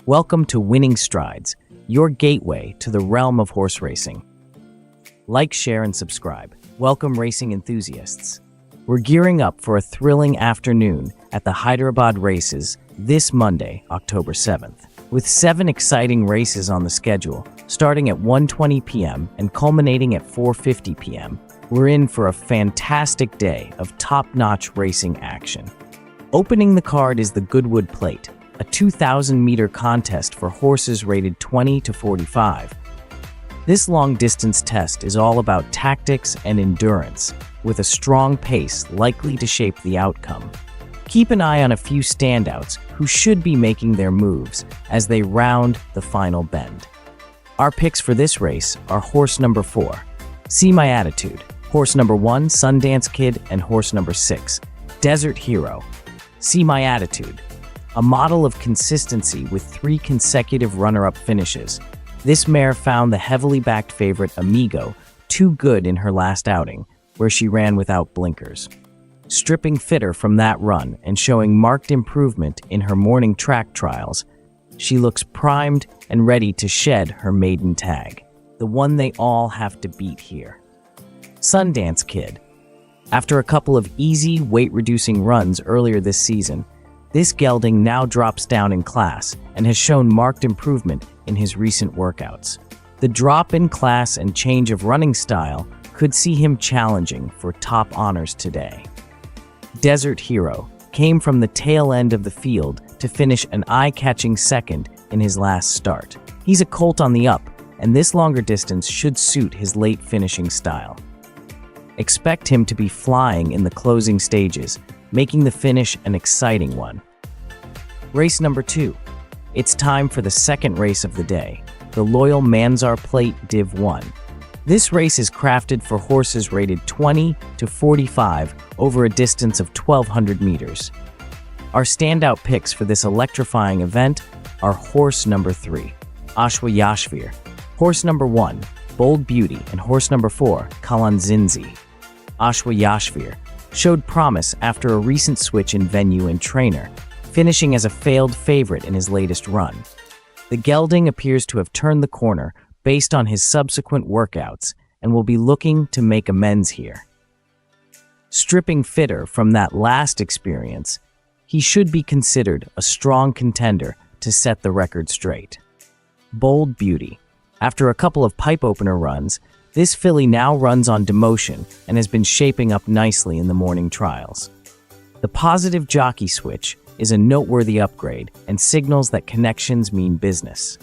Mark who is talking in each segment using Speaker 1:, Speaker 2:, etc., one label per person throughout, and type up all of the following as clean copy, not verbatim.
Speaker 1: Welcome to Winning Strides, your gateway to the realm of horse racing. Like, share, and subscribe. Welcome, racing enthusiasts. We're gearing up for a thrilling afternoon at the Hyderabad races this Monday, October 7th. With 7 exciting races on the schedule, starting at 1:20 p.m. and culminating at 4:50 p.m., we're in for a fantastic day of top-notch racing action. Opening the card is the Goodwood Plate, a 2,000-meter contest for horses rated 20 to 45. This long-distance test is all about tactics and endurance, with a strong pace likely to shape the outcome. Keep an eye on a few standouts who should be making their moves as they round the final bend. Our picks for this race are horse number 4, See My Attitude, horse number 1, Sundance Kid, and horse number 6, Desert Hero. See My Attitude, a model of consistency with 3 consecutive runner-up finishes. This mare found the heavily backed favorite Amigo too good in her last outing, where she ran without blinkers. Stripping fitter from that run and showing marked improvement in her morning track trials, she looks primed and ready to shed her maiden tag, the one they all have to beat here. Sundance Kid. After a couple of easy, weight-reducing runs earlier this season, this gelding now drops down in class and has shown marked improvement in his recent workouts. The drop in class and change of running style could see him challenging for top honors today. Desert Hero came from the tail end of the field to finish an eye-catching second in his last start. He's a colt on the up, and this longer distance should suit his late finishing style. Expect him to be flying in the closing stages, making the finish an exciting one. Race number 2. It's time for the second race of the day, the Loyal Manzar Plate Div 1. This race is crafted for horses rated 20 to 45 over a distance of 1,200 meters. Our standout picks for this electrifying event are horse number 3, Ashwa Yashvir, horse number 1, Bold Beauty, and horse number 4, Kalanzinzi. Ashwa Yashvir showed promise after a recent switch in venue and trainer, finishing as a failed favorite in his latest run. The gelding appears to have turned the corner based on his subsequent workouts and will be looking to make amends here. Stripping fitter from that last experience, he should be considered a strong contender to set the record straight. Bold Beauty. After a couple of pipe opener runs, this filly now runs on demotion and has been shaping up nicely in the morning trials. The positive jockey switch is a noteworthy upgrade and signals that connections mean business.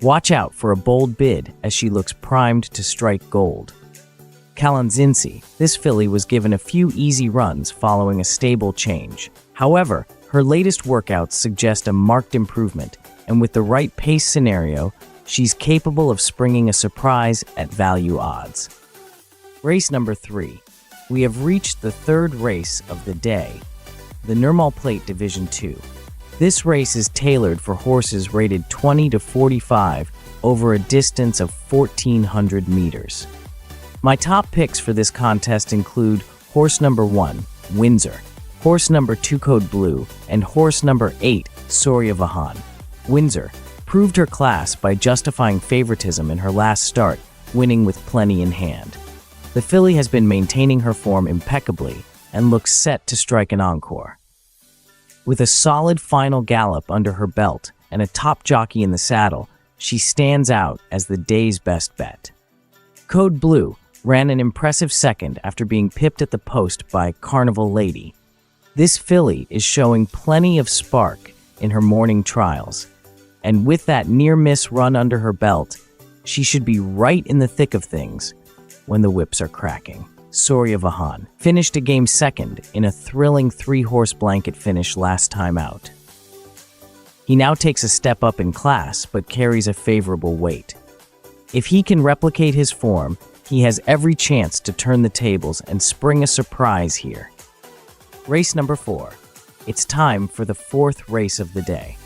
Speaker 1: Watch out for a bold bid as she looks primed to strike gold. Kalanzinzi, this filly was given a few easy runs following a stable change. However, her latest workouts suggest a marked improvement, and with the right pace scenario, she's capable of springing a surprise at value odds. Race number 3. We have reached the third race of the day, the Nirmal Plate Division 2. This race is tailored for horses rated 20 to 45 over a distance of 1,400 meters. My top picks for this contest include horse number 1, Windsor, horse number 2, Code Blue, and horse number 8, Surya Vahan. Windsor proved her class by justifying favoritism in her last start, winning with plenty in hand. The filly has been maintaining her form impeccably and looks set to strike an encore. With a solid final gallop under her belt and a top jockey in the saddle, she stands out as the day's best bet. Code Blue ran an impressive second after being pipped at the post by Carnival Lady. This filly is showing plenty of spark in her morning trials, and with that near-miss run under her belt, she should be right in the thick of things when the whips are cracking. Surya Vahan finished a game second in a thrilling 3-horse blanket finish last time out. He now takes a step up in class but carries a favorable weight. If he can replicate his form, he has every chance to turn the tables and spring a surprise here. Race number 4. It's time for the 4th race of the day,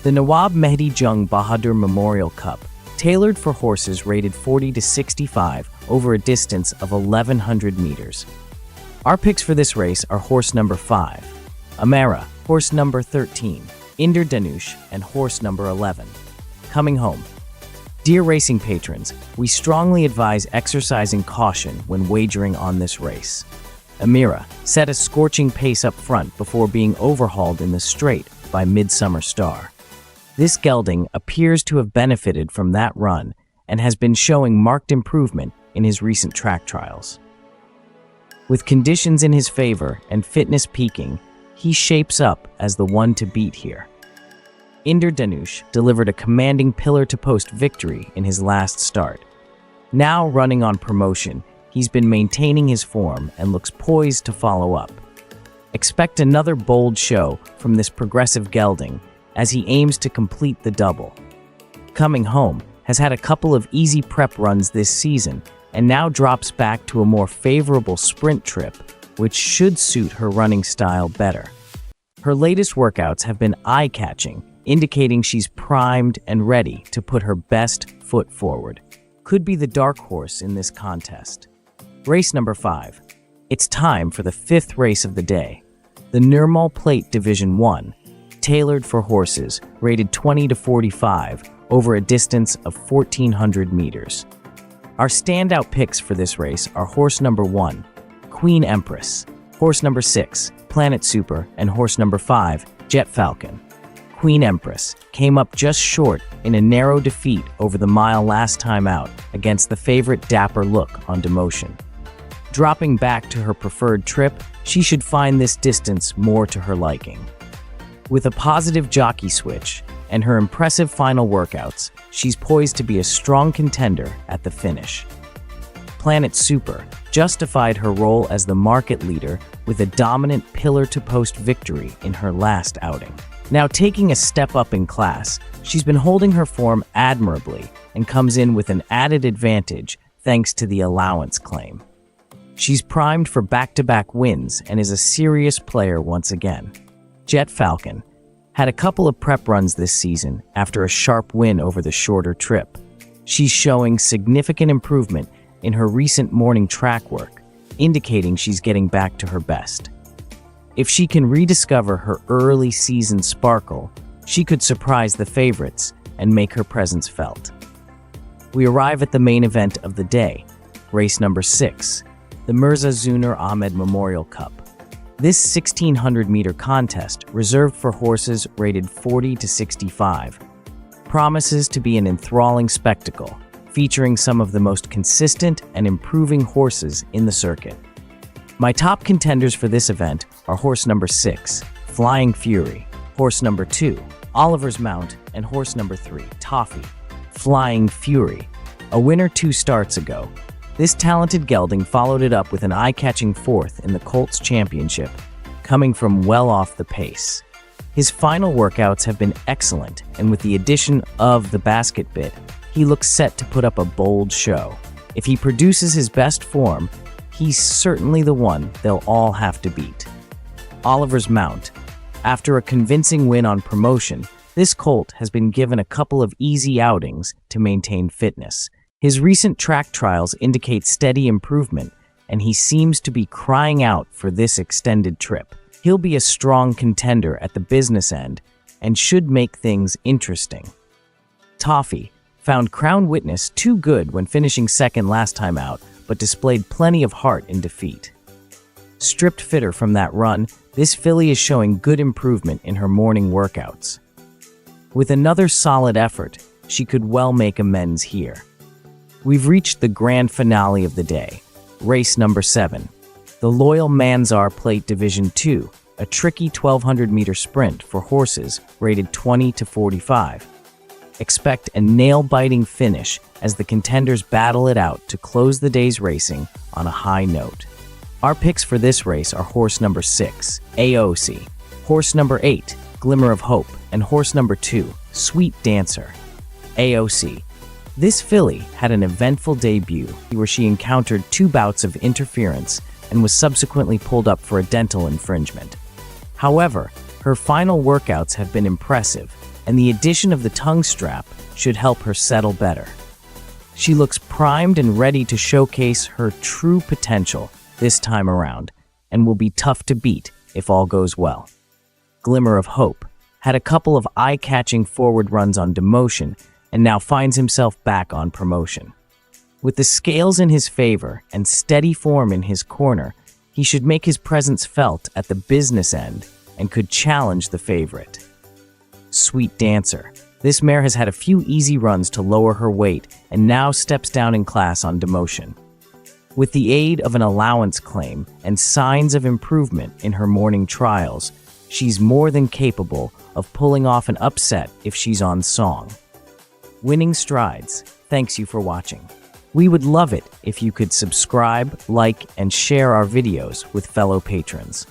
Speaker 1: the Nawab Mehdi Jung Bahadur Memorial Cup, tailored for horses rated 40 to 65 over a distance of 1,100 meters. Our picks for this race are horse number 5, Amara, horse number 13, Inderdanush and horse number 11. Coming home. Dear racing patrons, we strongly advise exercising caution when wagering on this race. Amira set a scorching pace up front before being overhauled in the straight by Midsummer Star. This gelding appears to have benefited from that run and has been showing marked improvement in his recent track trials. With conditions in his favor and fitness peaking, he shapes up as the one to beat here. Inderdanush delivered a commanding pillar-to-post victory in his last start. Now running on promotion, he's been maintaining his form and looks poised to follow up. Expect another bold show from this progressive gelding as he aims to complete the double. Coming Home has had a couple of easy prep runs this season and now drops back to a more favorable sprint trip, which should suit her running style better. Her latest workouts have been eye-catching, indicating she's primed and ready to put her best foot forward. Could be the dark horse in this contest. Race number 5. It's time for the 5th race of the day. The Nirmal Plate Division 1, tailored for horses, rated 20 to 45 over a distance of 1,400 meters. Our standout picks for this race are horse number 1, Queen Empress, horse number 6, Planet Super, and horse number 5, Jet Falcon. Queen Empress came up just short in a narrow defeat over the mile last time out against the favorite Dapper Look on demotion. Dropping back to her preferred trip, she should find this distance more to her liking. With a positive jockey switch and her impressive final workouts, she's poised to be a strong contender at the finish. Planet Super justified her role as the market leader with a dominant pillar-to-post victory in her last outing. Now taking a step up in class, she's been holding her form admirably and comes in with an added advantage thanks to the allowance claim. She's primed for back-to-back wins and is a serious player once again. Jet Falcon had a couple of prep runs this season after a sharp win over the shorter trip. She's showing significant improvement in her recent morning track work, indicating she's getting back to her best. If she can rediscover her early season sparkle, she could surprise the favorites and make her presence felt. We arrive at the main event of the day, race number 6, the Mirza Zunar Ahmed Memorial Cup. This 1,600-meter contest, reserved for horses rated 40 to 65, promises to be an enthralling spectacle, featuring some of the most consistent and improving horses in the circuit. My top contenders for this event are horse number 6, Flying Fury, horse number 2, Oliver's Mount, and horse number 3, Toffee. Flying Fury, a winner 2 starts ago. This talented gelding followed it up with an eye-catching 4th in the Colts Championship, coming from well off the pace. His final workouts have been excellent, and with the addition of the basket bit, he looks set to put up a bold show. If he produces his best form, he's certainly the one they'll all have to beat. Oliver's Mount. After a convincing win on promotion, this colt has been given a couple of easy outings to maintain fitness. His recent track trials indicate steady improvement, and he seems to be crying out for this extended trip. He'll be a strong contender at the business end and should make things interesting. Toffee found Crown Witness too good when finishing second last time out, but displayed plenty of heart in defeat. Stripped fitter from that run, this filly is showing good improvement in her morning workouts. With another solid effort, she could well make amends here. We've reached the grand finale of the day, race number 7, the Loyal Manzar Plate Division 2, a tricky 1,200-meter sprint for horses rated 20 to 45. Expect a nail-biting finish as the contenders battle it out to close the day's racing on a high note. Our picks for this race are horse number 6, AOC, horse number 8, Glimmer of Hope, and horse number 2, Sweet Dancer. AOC. This filly had an eventful debut where she encountered 2 bouts of interference and was subsequently pulled up for a dental infringement. However, her final workouts have been impressive, and the addition of the tongue strap should help her settle better. She looks primed and ready to showcase her true potential this time around, and will be tough to beat if all goes well. Glimmer of Hope had a couple of eye-catching forward runs on demotion, and now finds himself back on promotion. With the scales in his favor and steady form in his corner, he should make his presence felt at the business end and could challenge the favorite. Sweet Dancer. This mare has had a few easy runs to lower her weight and now steps down in class on demotion. With the aid of an allowance claim and signs of improvement in her morning trials, she's more than capable of pulling off an upset if she's on song. Winning Strides, thanks you for watching. We would love it if you could subscribe, like, and share our videos with fellow patrons.